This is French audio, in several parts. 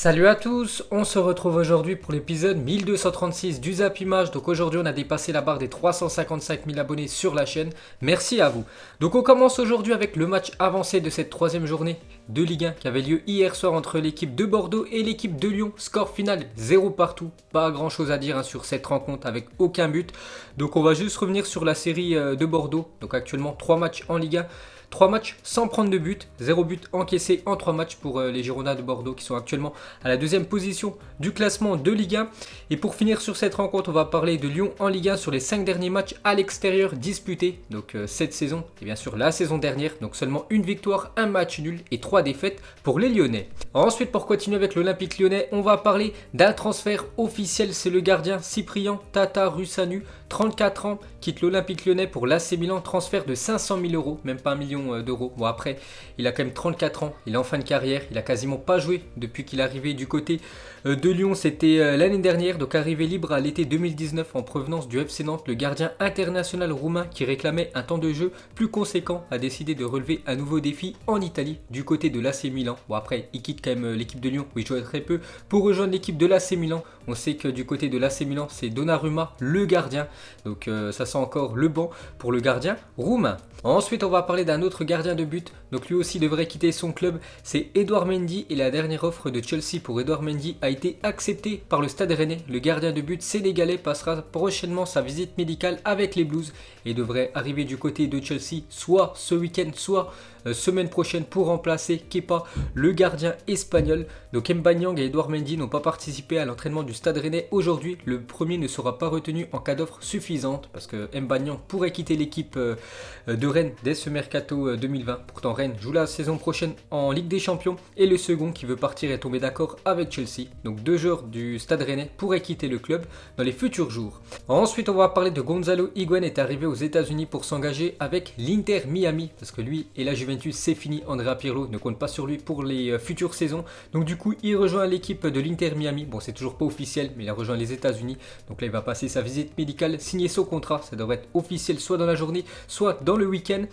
Salut à tous, on se retrouve aujourd'hui pour l'épisode 1236 du Zap Image. Donc aujourd'hui on a dépassé la barre des 355 000 abonnés sur la chaîne, merci à vous. Donc on commence aujourd'hui avec le match avancé de cette troisième journée de Ligue 1 qui avait lieu hier soir entre l'équipe de Bordeaux et l'équipe de Lyon. Score final 0 partout, pas grand chose à dire sur cette rencontre avec aucun but. Donc on va juste revenir sur la série de Bordeaux, donc actuellement 3 matchs en Ligue 1. 3 matchs sans prendre de but, 0 but encaissé en 3 matchs pour les Girondins de Bordeaux qui sont actuellement à la deuxième position du classement de Ligue 1. Et pour finir sur cette rencontre, on va parler de Lyon en Ligue 1 sur les 5 derniers matchs à l'extérieur disputés. Donc cette saison et bien sûr la saison dernière. Donc seulement une victoire, un match nul et 3 défaites pour les Lyonnais. Ensuite pour continuer avec l'Olympique Lyonnais, on va parler d'un transfert officiel. C'est le gardien Cyprien Tata Russanu, 34 ans, quitte l'Olympique Lyonnais pour l'AC Milan. Transfert de 500 000 euros, même pas 1 million d'euros. Bon après, il a quand même 34 ans, il est en fin de carrière, il a quasiment pas joué depuis qu'il est arrivé du côté de Lyon. C'était l'année dernière, donc arrivé libre à l'été 2019 en provenance du FC Nantes. Le gardien international roumain qui réclamait un temps de jeu plus conséquent a décidé de relever un nouveau défi en Italie du côté de l'AC Milan. Bon après, il quitte quand même l'équipe de Lyon où il jouait très peu pour rejoindre l'équipe de l'AC Milan. On sait que du côté de l'AC Milan, c'est Donnarumma, le gardien. Donc ça sent encore le banc pour le gardien roumain. Ensuite, on va parler d'un autre gardien de but. Donc lui aussi devrait quitter son club. C'est Edouard Mendy et la dernière offre de Chelsea pour Edouard Mendy a été acceptée par le Stade Rennais. Le gardien de but sénégalais passera prochainement sa visite médicale avec les Blues et devrait arriver du côté de Chelsea soit ce week-end, soit semaine prochaine pour remplacer Kepa, le gardien espagnol. Donc Mbanyang et Edouard Mendy n'ont pas participé à l'entraînement du Stade Rennais aujourd'hui. Le premier ne sera pas retenu en cas d'offre suffisante parce que Mbanyang pourrait quitter l'équipe de Rennes dès ce mercato 2020. Pourtant Rennes joue la saison prochaine en Ligue des Champions et le second qui veut partir est tombé d'accord avec Chelsea. Donc 2 joueurs du Stade Rennais pourraient quitter le club dans les futurs jours. Ensuite on va parler de Gonzalo Higuaín, est arrivé aux États-Unis pour s'engager avec l'Inter Miami parce que lui et la Juventus c'est fini. Andrea Pirlo ne compte pas sur lui pour les futures saisons. Donc du coup il rejoint l'équipe de l'Inter Miami. Bon c'est toujours pas officiel mais il a rejoint les États-Unis. Donc là il va passer sa visite médicale, signer son contrat. Ça devrait être officiel soit dans la journée soit dans le week-end.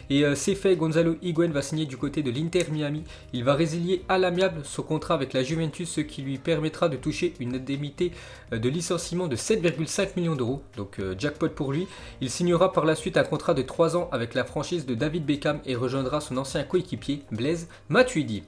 Et c'est fait, Gonzalo Higuaín va signer du côté de l'Inter Miami. Il va résilier à l'amiable son contrat avec la Juventus, ce qui lui permettra de toucher une indemnité de licenciement de 7,5 millions d'euros. Donc jackpot pour lui. Il signera par la suite un contrat de 3 ans avec la franchise de David Beckham et rejoindra son ancien coéquipier Blaise Matuidi.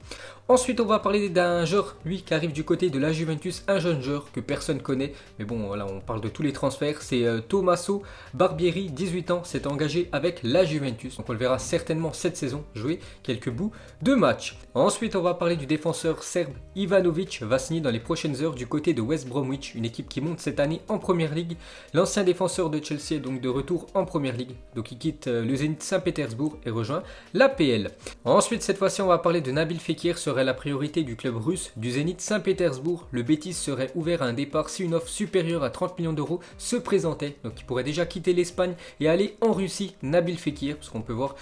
Ensuite, on va parler d'un joueur, lui, qui arrive du côté de la Juventus, un jeune joueur que personne connaît. Mais bon, voilà, on parle de tous les transferts. C'est Tommaso Barbieri, 18 ans, s'est engagé avec la Juventus. Donc on le verra certainement cette saison jouer quelques bouts de match. Ensuite, on va parler du défenseur serbe Ivanovic, va signer dans les prochaines heures du côté de West Bromwich, une équipe qui monte cette année en Première Ligue. L'ancien défenseur de Chelsea est donc de retour en Première Ligue. Donc il quitte le Zénith Saint-Pétersbourg et rejoint l'APL. Ensuite, cette fois-ci, on va parler de Nabil Fekir, la priorité du club russe du Zénith Saint-Pétersbourg. Le Betis serait ouvert à un départ si une offre supérieure à 30 millions d'euros se présentait. Donc il pourrait déjà quitter l'Espagne et aller en Russie, Nabil Fekir, parce qu'on peut voir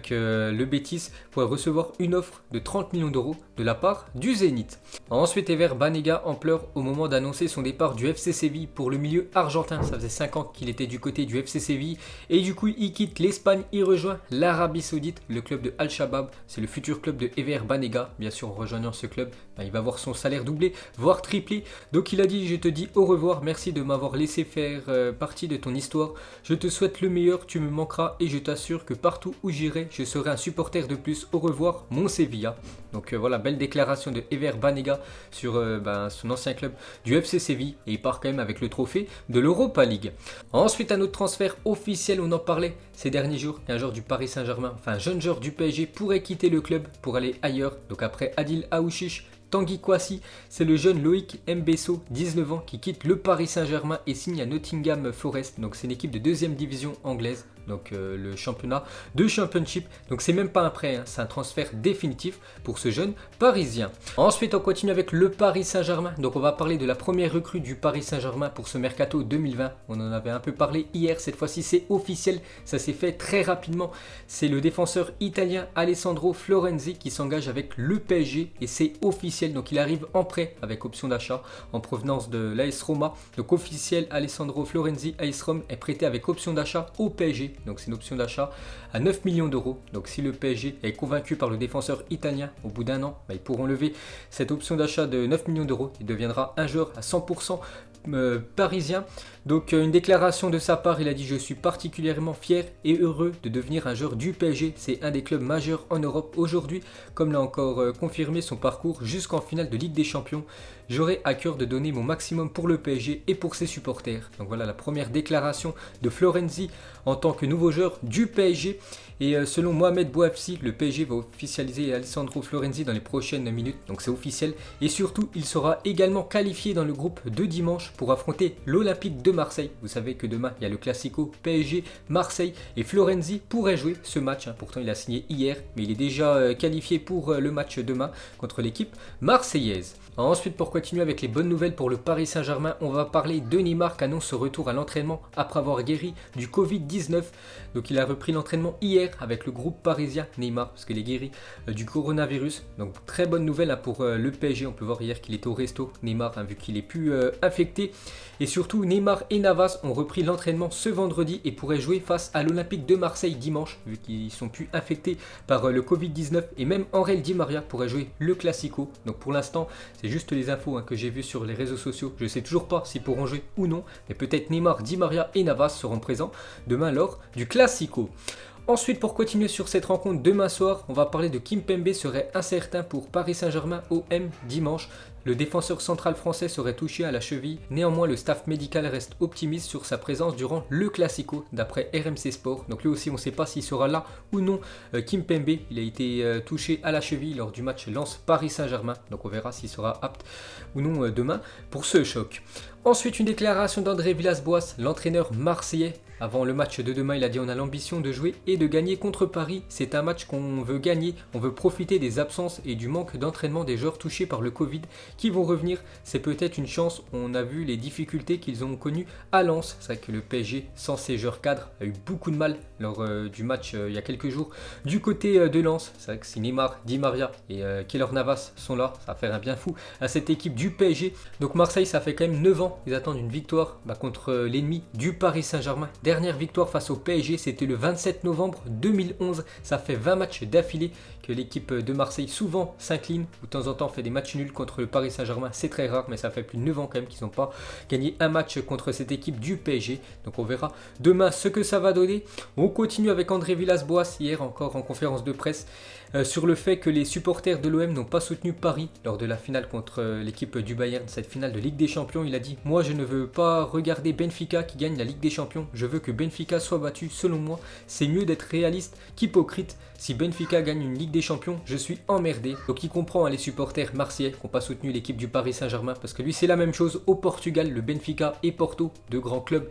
que le Betis pourrait recevoir une offre de 30 millions d'euros de la part du Zénith. Ensuite, Ever Banega en pleurs au moment d'annoncer son départ du FC Séville pour le milieu argentin. Ça faisait 5 ans qu'il était du côté du FC Séville et du coup il quitte l'Espagne, il rejoint l'Arabie Saoudite, le club de Al-Shabaab. C'est le futur club de Ever Banega. Bien sûr, en rejoignant ce club, il va voir son salaire doubler, voire tripler. Donc il a dit: je te dis au revoir, merci de m'avoir laissé faire partie de ton histoire. Je te souhaite le meilleur, tu me manqueras et je t'assure que partout où j'irai, je serai un supporter de plus. Au revoir, mon Sevilla. Donc voilà, belle déclaration de Ever Banega sur son ancien club du FC Séville. Et il part quand même avec le trophée de l'Europa League. Ensuite, un autre transfert officiel, on en parlait ces derniers jours, qu'un joueur du Paris Saint-Germain, enfin un jeune joueur du PSG pourrait quitter le club pour aller ailleurs. Donc après Adil Aouchiche, Tanguy Kouassi, c'est le jeune Loïc Mbesso, 19 ans, qui quitte le Paris Saint-Germain et signe à Nottingham Forest. Donc c'est une équipe de 2e division anglaise. Donc le championnat de Championship. Donc c'est même pas un prêt, c'est un transfert définitif pour ce jeune parisien. Ensuite on continue avec le Paris Saint-Germain. Donc on va parler de la première recrue du Paris Saint-Germain pour ce mercato 2020. On en avait un peu parlé hier, cette fois-ci c'est officiel, ça s'est fait très rapidement. C'est le défenseur italien Alessandro Florenzi qui s'engage avec le PSG et c'est officiel. Donc il arrive en prêt avec option d'achat en provenance de l'AS Roma. Donc officiel, Alessandro Florenzi, AS Rome est prêté avec option d'achat au PSG. Donc c'est une option d'achat à 9 millions d'euros. Donc si le PSG est convaincu par le défenseur italien au bout d'un an, ils pourront lever cette option d'achat de 9 millions d'euros. Il deviendra un joueur à 100% parisien. Donc une déclaration de sa part, il a dit: je suis particulièrement fier et heureux de devenir un joueur du PSG. C'est un des clubs majeurs en Europe aujourd'hui, comme l'a encore confirmé son parcours jusqu'en finale de Ligue des Champions. J'aurai à cœur de donner mon maximum pour le PSG et pour ses supporters. Donc voilà la première déclaration de Florenzi en tant que nouveau joueur du PSG. Et selon Mohamed Bouafsi, le PSG va officialiser Alessandro Florenzi dans les prochaines minutes. Donc c'est officiel. Et surtout, il sera également qualifié dans le groupe de dimanche pour affronter l'Olympique de Marseille. Vous savez que demain, il y a le Classico PSG-Marseille. Et Florenzi pourrait jouer ce match. Pourtant, il a signé hier, mais il est déjà qualifié pour le match demain contre l'équipe marseillaise. Ensuite, pour continuer avec les bonnes nouvelles pour le Paris Saint-Germain, on va parler de Neymar qui annonce ce retour à l'entraînement après avoir guéri du Covid-19. Donc il a repris l'entraînement hier avec le groupe parisien Neymar, parce qu'il est guéri du coronavirus. Donc très bonne nouvelle pour le PSG. On peut voir hier qu'il était au resto, Neymar, vu qu'il est plus infecté. Et surtout, Neymar et Navas ont repris l'entraînement ce vendredi et pourraient jouer face à l'Olympique de Marseille dimanche, vu qu'ils sont plus infectés par le Covid-19. Et même Angel Di Maria pourrait jouer le Classico. Donc pour l'instant, c'est juste les infos que j'ai vues sur les réseaux sociaux. Je ne sais toujours pas s'ils pourront jouer ou non, mais peut-être Neymar, Di Maria et Navas seront présents demain lors du Classico. Ensuite, pour continuer sur cette rencontre demain soir, on va parler de Kimpembe serait incertain pour Paris Saint-Germain OM dimanche. Le défenseur central français serait touché à la cheville. Néanmoins, le staff médical reste optimiste sur sa présence durant le Classico, d'après RMC Sport. Donc lui aussi, on ne sait pas s'il sera là ou non. Kimpembe, il a été touché à la cheville lors du match Lens-Paris Saint-Germain. Donc on verra s'il sera apte ou non demain pour ce choc. Ensuite, une déclaration d'André Villas-Boas, l'entraîneur marseillais. Avant le match de demain, il a dit: on a l'ambition de jouer et de gagner contre Paris. C'est un match qu'on veut gagner. On veut profiter des absences et du manque d'entraînement des joueurs touchés par le Covid qui vont revenir. C'est peut-être une chance. On a vu les difficultés qu'ils ont connues à Lens. C'est vrai que le PSG, sans ses joueurs cadres, a eu beaucoup de mal lors du match il y a quelques jours. Du côté de Lens, c'est vrai que si Neymar, Di Maria et Keylor Navas sont là, ça va faire un bien fou à cette équipe du PSG. Donc Marseille, ça fait quand même 9 ans. Ils attendent une victoire contre l'ennemi du Paris Saint-Germain. Dernière victoire face au PSG, c'était le 27 novembre 2011. Ça fait 20 matchs d'affilée que l'équipe de Marseille souvent s'incline, ou de temps en temps fait des matchs nuls contre le Paris Saint-Germain. C'est très rare, mais ça fait plus de 9 ans quand même qu'ils n'ont pas gagné un match contre cette équipe du PSG. Donc on verra demain ce que ça va donner. On continue avec André Villas-Boas, hier encore en conférence de presse, sur le fait que les supporters de l'OM n'ont pas soutenu Paris lors de la finale contre l'équipe du Bayern, cette finale de Ligue des Champions. Il a dit: moi je ne veux pas regarder Benfica qui gagne la Ligue des Champions, je veux que Benfica soit battu. Selon moi, c'est mieux d'être réaliste qu'hypocrite. Si Benfica gagne une Ligue des Champions, je suis emmerdé. Donc il comprend les supporters marseillais qui n'ont pas soutenu l'équipe du Paris Saint-Germain, parce que lui c'est la même chose au Portugal, le Benfica et Porto, deux grands clubs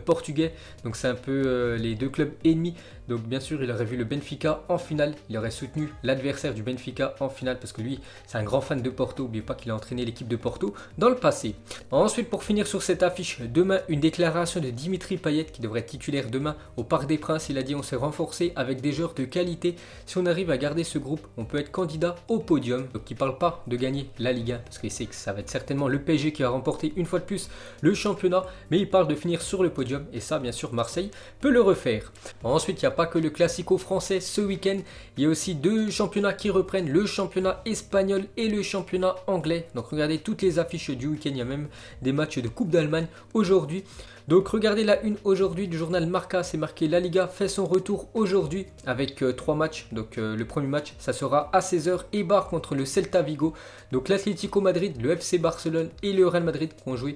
portugais. Donc c'est un peu les deux clubs ennemis. Donc bien sûr, il aurait vu le Benfica en finale, il aurait soutenu l'adversaire du Benfica en finale, parce que lui, c'est un grand fan de Porto. N'oubliez pas qu'il a entraîné l'équipe de Porto dans le passé. Ensuite, pour finir sur cette affiche, demain, une déclaration de Dimitri Payet, qui devrait être titulaire demain au Parc des Princes. Il a dit: on s'est renforcé avec des joueurs de qualité. Si on arrive à garder ce groupe, on peut être candidat au podium. Donc il ne parle pas de gagner la Ligue 1, parce qu'il sait que ça va être certainement le PSG qui va remporter une fois de plus le championnat, mais il parle de finir sur le podium, et ça, bien sûr, Marseille peut le refaire. Ensuite, il n'y a pas que le Classico français ce week-end, il y a aussi deux championnats qui reprennent, le championnat espagnol et le championnat anglais. Donc regardez toutes les affiches du week-end, il y a même des matchs de Coupe d'Allemagne aujourd'hui. Donc regardez la une aujourd'hui du journal Marca, c'est marqué: La Liga fait son retour aujourd'hui avec 3 matchs. Donc le premier match, ça sera à 16h, Eibar contre le Celta Vigo. Donc l'Atlético Madrid, le FC Barcelone et le Real Madrid qui ont joué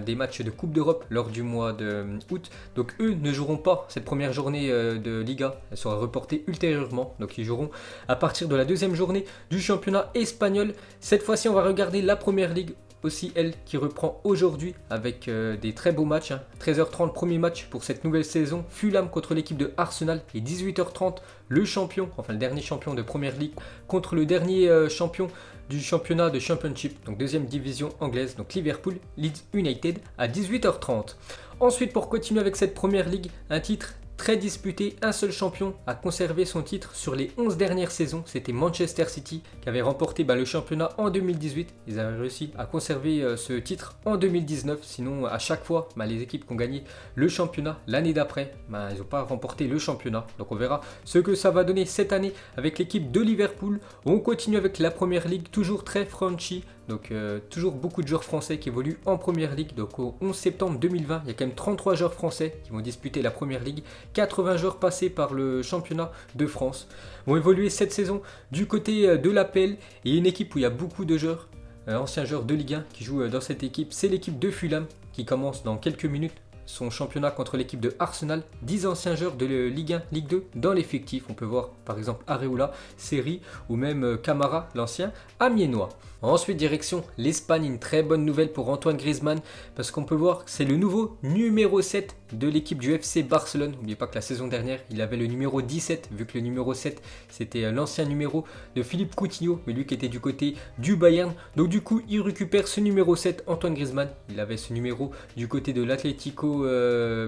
des matchs de Coupe d'Europe lors du mois d'août. Donc eux ne joueront pas cette première journée de Liga, elle sera reportée ultérieurement. Donc ils joueront à partir de la deuxième journée du championnat espagnol. Cette fois-ci, on va regarder la première ligue aussi, elle qui reprend aujourd'hui avec des très beaux matchs. 13h30, premier match pour cette nouvelle saison, Fulham contre l'équipe de Arsenal, et 18h30, le champion, enfin le dernier champion de Première Ligue contre le dernier champion du championnat de Championship, donc deuxième division anglaise, donc Liverpool, Leeds United à 18h30. Ensuite, pour continuer avec cette Première Ligue, un titre très disputé. Un seul champion a conservé son titre sur les 11 dernières saisons. C'était Manchester City qui avait remporté le championnat en 2018. Ils avaient réussi à conserver ce titre en 2019. Sinon, à chaque fois, les équipes qui ont gagné le championnat l'année d'après, ils n'ont pas remporté le championnat. Donc on verra ce que ça va donner cette année avec l'équipe de Liverpool. On continue avec la Première Ligue, toujours très Frenchy. Donc toujours beaucoup de joueurs français qui évoluent en Première Ligue. Donc au 11 septembre 2020, il y a quand même 33 joueurs français qui vont disputer la Première Ligue. 80 joueurs passés par le championnat de France vont évoluer cette saison du côté de l'APL. Et une équipe où il y a beaucoup de joueurs, anciens joueurs de Ligue 1 qui jouent dans cette équipe. C'est l'équipe de Fulham qui commence dans quelques minutes son championnat contre l'équipe de Arsenal. 10 anciens joueurs de Ligue 1, Ligue 2 dans l'effectif. On peut voir par exemple Areola, Seri ou même Camara, l'ancien amiénois. Ensuite, direction l'Espagne, une très bonne nouvelle pour Antoine Griezmann parce qu'on peut voir que c'est le nouveau numéro 7 de l'équipe du FC Barcelone. N'oubliez pas que la saison dernière, il avait le numéro 17, vu que le numéro 7, c'était l'ancien numéro de Philippe Coutinho, mais lui qui était du côté du Bayern. Donc du coup, il récupère ce numéro 7, Antoine Griezmann. Il avait ce numéro du côté de l'Atlético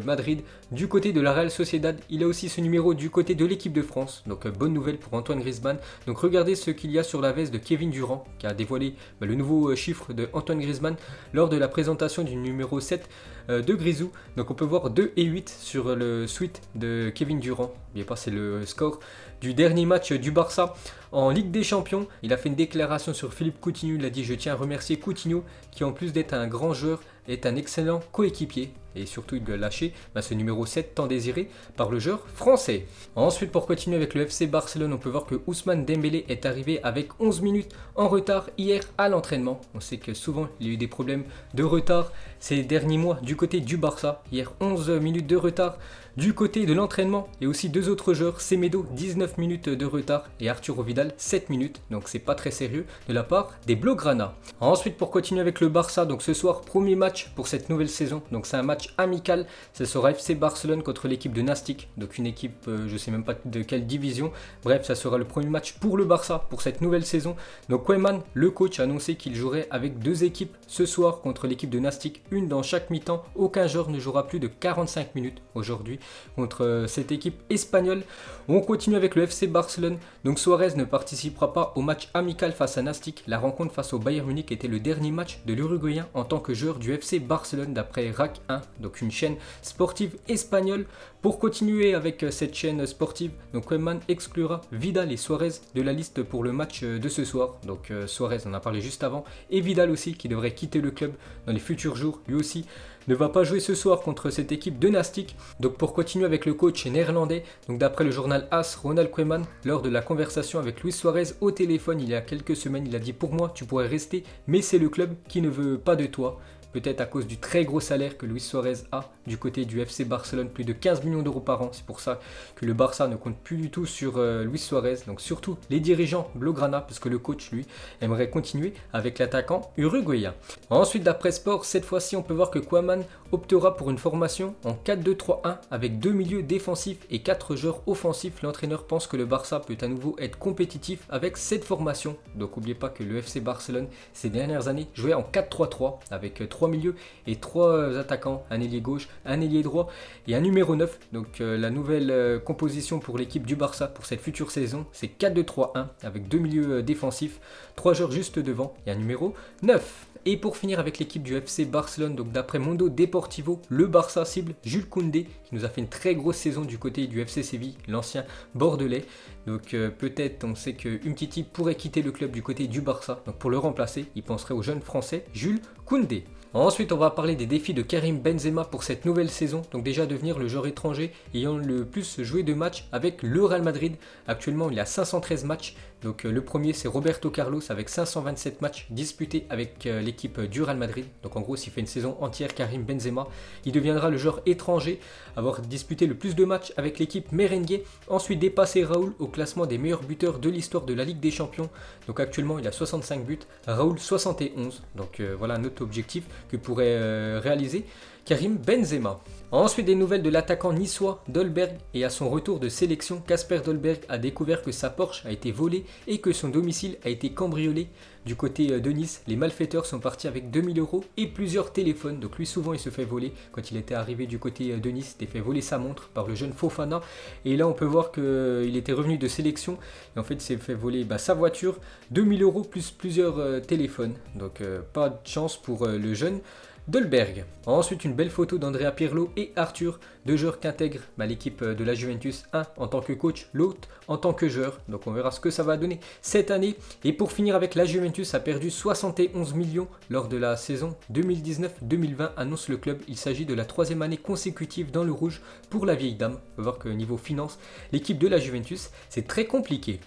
Madrid, du côté de la Real Sociedad. Il a aussi ce numéro du côté de l'équipe de France. Donc bonne nouvelle pour Antoine Griezmann. Donc regardez ce qu'il y a sur la veste de Kevin Durant, qui a dévoilé le nouveau chiffre de Antoine Griezmann lors de la présentation du numéro 7 de Grisou. Donc on peut voir 2 et 8 sur le suite de Kevin Durant. N'oubliez pas, c'est le score du dernier match du Barça en Ligue des Champions. Il a fait une déclaration sur Philippe Coutinho. Il a dit: je tiens à remercier Coutinho qui, en plus d'être un grand joueur, est un excellent coéquipier. Et surtout, il doit lâcher ce numéro 7 tant désiré par le joueur français. Ensuite, pour continuer avec le FC Barcelone, on peut voir que Ousmane Dembélé est arrivé avec 11 minutes en retard hier à l'entraînement. On sait que souvent, il y a eu des problèmes de retard ces derniers mois du côté du Barça. Hier, 11 minutes de retard du côté de l'entraînement. Et aussi deux autres joueurs, Semedo, 19 minutes de retard, et Arturo Vidal, 7 minutes. Donc c'est pas très sérieux de la part des Blaugrana. Ensuite, pour continuer avec le Barça, donc ce soir, premier match pour cette nouvelle saison. Donc c'est un match amical. Ce sera FC Barcelone contre l'équipe de Nastic. Donc une équipe, je sais même pas de quelle division. Bref, ça sera le premier match pour le Barça pour cette nouvelle saison. Donc Koeman, le coach, a annoncé qu'il jouerait avec deux équipes ce soir contre l'équipe de Nastic. Une dans chaque mi-temps. Aucun joueur ne jouera plus de 45 minutes aujourd'hui contre cette équipe espagnole. On continue avec le FC Barcelone. Donc Suarez ne participera pas au match amical face à Nastic. La rencontre face au Bayern Munich était le dernier match de l'Uruguayen en tant que joueur du FC Barcelone d'après RAC 1, donc une chaîne sportive espagnole. Pour continuer avec cette chaîne sportive, donc Koeman exclura Vidal et Suarez de la liste pour le match de ce soir. Donc Suarez, on en a parlé juste avant, et Vidal aussi qui devrait quitter le club dans les futurs jours. Lui aussi ne va pas jouer ce soir contre cette équipe de Nastic. Donc pour continuer avec le coach néerlandais, donc d'après le journal AS, Ronald Koeman, lors de la conversation avec Luis Suarez au téléphone il y a quelques semaines, il a dit: pour moi tu pourrais rester, mais c'est le club qui ne veut pas de toi. Peut-être à cause du très gros salaire que Luis Suarez a du côté du FC Barcelone, plus de 15 millions d'euros par an. C'est pour ça que le Barça ne compte plus du tout sur Luis Suarez. Donc surtout les dirigeants Blaugrana, parce que le coach, lui, aimerait continuer avec l'attaquant uruguayen. Ensuite, d'après Sport, cette fois-ci, on peut voir que Koeman optera pour une formation en 4-2-3-1 avec 2 milieux défensifs et 4 joueurs offensifs. L'entraîneur pense que le Barça peut à nouveau être compétitif avec cette formation. Donc n'oubliez pas que le FC Barcelone, ces dernières années, jouait en 4-3-3 avec 3 milieux et 3 attaquants, un ailier gauche, un ailier droit et un numéro 9. Donc la nouvelle composition pour l'équipe du Barça pour cette future saison, c'est 4-2-3-1 avec 2 milieux défensifs, 3 joueurs juste devant et un numéro 9. Et pour finir avec l'équipe du FC Barcelone, donc d'après Mundo Deportivo, le Barça cible Jules Koundé, qui nous a fait une très grosse saison du côté du FC Séville, l'ancien bordelais. Donc peut-être on sait que Umtiti pourrait quitter le club du côté du Barça. Donc pour le remplacer, il penserait au jeune français Jules Koundé. Ensuite, on va parler des défis de Karim Benzema pour cette nouvelle saison. Donc déjà devenir le joueur étranger ayant le plus joué de matchs avec le Real Madrid. Actuellement, il a 513 matchs. Donc le premier, c'est Roberto Carlos avec 527 matchs disputés avec l'équipe du Real Madrid. Donc en gros, s'il fait une saison entière, Karim Benzema, il deviendra le joueur étranger à avoir disputé le plus de matchs avec l'équipe merengue. Ensuite, dépasser Raoul au classement des meilleurs buteurs de l'histoire de la Ligue des Champions. Donc actuellement, il a 65 buts, Raoul 71. Donc voilà un autre objectif que pourrait réaliser Karim Benzema. Ensuite, des nouvelles de l'attaquant niçois Dolberg, et à son retour de sélection, Kasper Dolberg a découvert que sa Porsche a été volée et que son domicile a été cambriolé. Du côté de Nice, les malfaiteurs sont partis avec 2000 € et plusieurs téléphones. Donc lui, souvent, il se fait voler. Quand il était arrivé du côté de Nice, il s'était fait voler sa montre par le jeune Fofana. Et là, on peut voir qu'il était revenu de sélection. Et en fait, il s'est fait voler sa voiture, 2000 € plus plusieurs téléphones. Donc pas de chance pour le jeune Dolberg. Ensuite, une belle photo d'Andrea Pirlo et Arthur, deux joueurs qui intègrent l'équipe de la Juventus, un en tant que coach, l'autre en tant que joueur. Donc on verra ce que ça va donner cette année. Et pour finir avec la Juventus a perdu 71 millions lors de la saison 2019-2020, annonce le club. Il s'agit de la 3e année consécutive dans le rouge pour la vieille dame. On va voir que niveau finance, l'équipe de la Juventus, c'est très compliqué.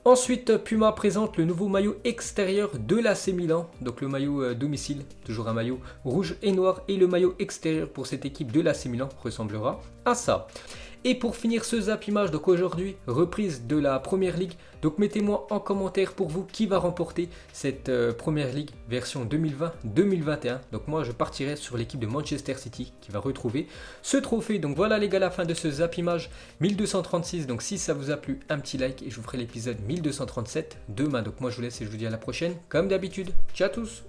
Ensuite, Puma présente le nouveau maillot extérieur de l'AC Milan, donc le maillot domicile, toujours un maillot rouge et noir, et le maillot extérieur pour cette équipe de l'AC Milan ressemblera à ça. Et pour finir ce Zap Image, donc aujourd'hui, reprise de la Première Ligue. Donc mettez-moi en commentaire pour vous qui va remporter cette Première Ligue version 2020-2021. Donc moi je partirai sur l'équipe de Manchester City qui va retrouver ce trophée. Donc voilà les gars, la fin de ce Zap Image 1236. Donc si ça vous a plu, un petit like et je vous ferai l'épisode 1237 demain. Donc moi je vous laisse et je vous dis à la prochaine comme d'habitude. Ciao à tous.